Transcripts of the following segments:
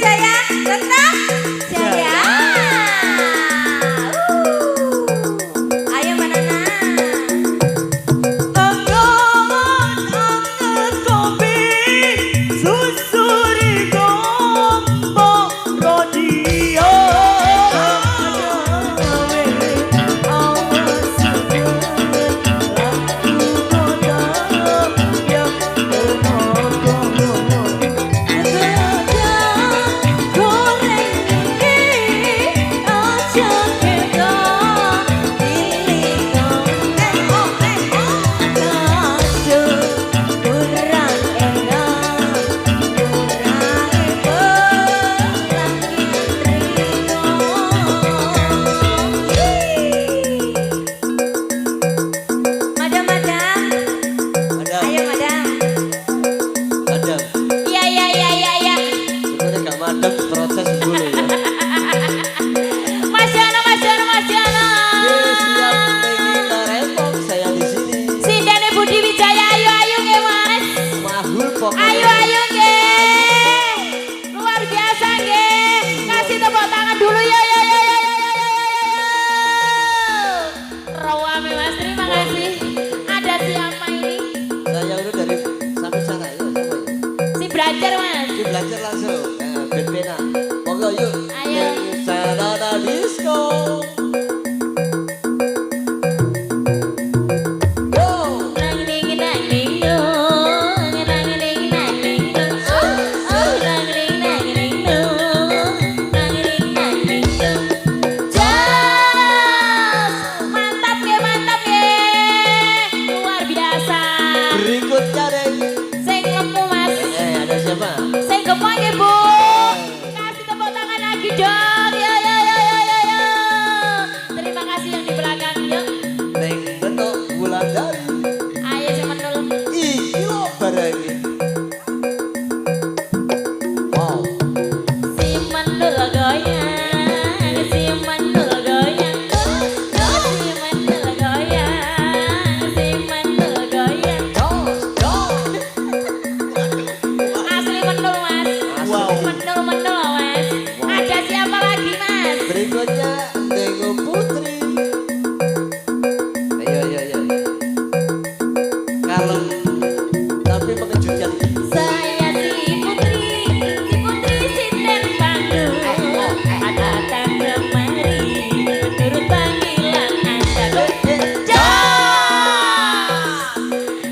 Wijaya tetap jaya. Ayo Manana. Anget kopi susuri gombong rodio. Ayo ayo nggih. Luar biasa nggih. Kasih tepuk tangan dulu ya ya ya ya ya ya ya. Rawame Mas, terima kasih. Ada siapa ini? Saya udah dari sampai sana ya, siapa ya? Si belajar Mas. Si belajar langsung. Nah, band-bandan. Monggo yuk. Ayo. Sarana disco. Berikutnya deh. Sing lemu Mas. Ada siapa? Sing gemuk nggih Bu. Kasih tepuk tangan lagi dong. Ya ya ya ya ya ya. Terima kasih yang di belakang yuk. Neng bentuk bulan dari. Ayo sing menul. Iki lo barangnya. Wow. Si menul goyang, si menul goyang. Si menul goyang, si menul goyang. Asli menul Mas. Wow. Menul Mas. Ada siapa lagi Mas? Berikutnya Tengo Putri. Ayo ayo ayo. Kalem tapi mengejutkan. Saya si Putri sinden Bandung. Ada tanda mari, turut panggilan Anda.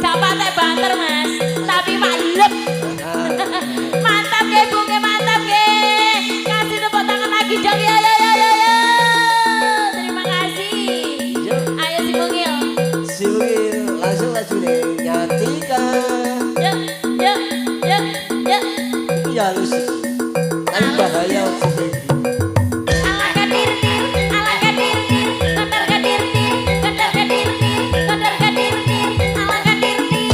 Gak patek banter Mas, tapi mantep. Mantap nggih Bu, mantap nggih. Kasih tepuk tangan lagi dong ya ya ya ya ya. Terima kasih. Ayo si Bungil. Siwil langsung laju nih nyatikan. Yuk, yuk, yuk, yuk. Ya halus. Tapi bahaya untuk Ala kadirtir, ala kadirtir, kotor kadirtir, kotor kadirtir, kotor kadirtir, ala kadirtir.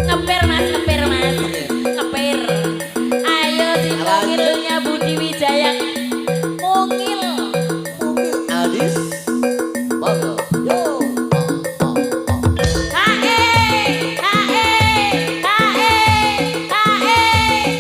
Ngeper Mas, ngeper Mas, ngeper. Ayo si mungilnya Budi Wijaya. Mungil. Adis. Monggo. Yo. Hae, hae, hae, hae.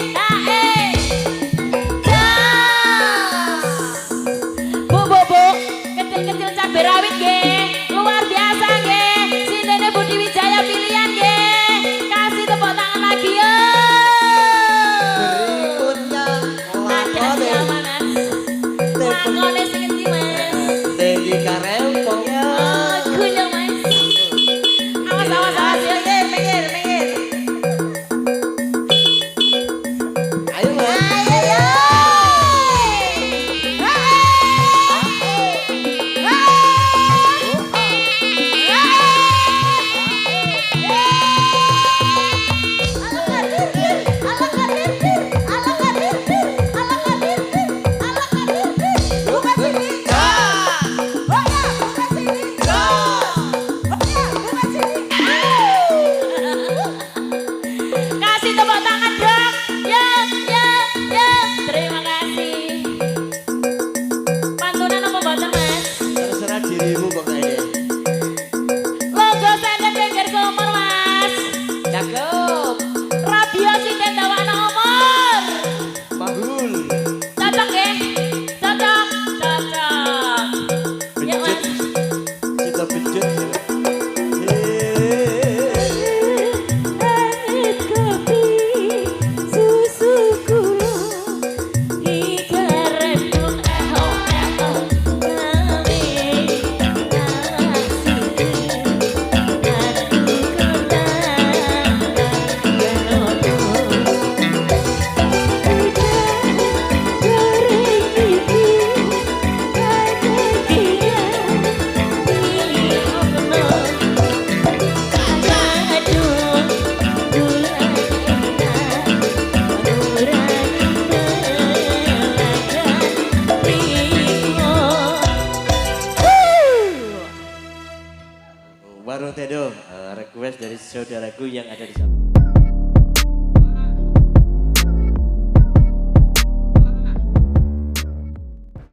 Warung Tedo, request dari saudaraku yang ada di sana.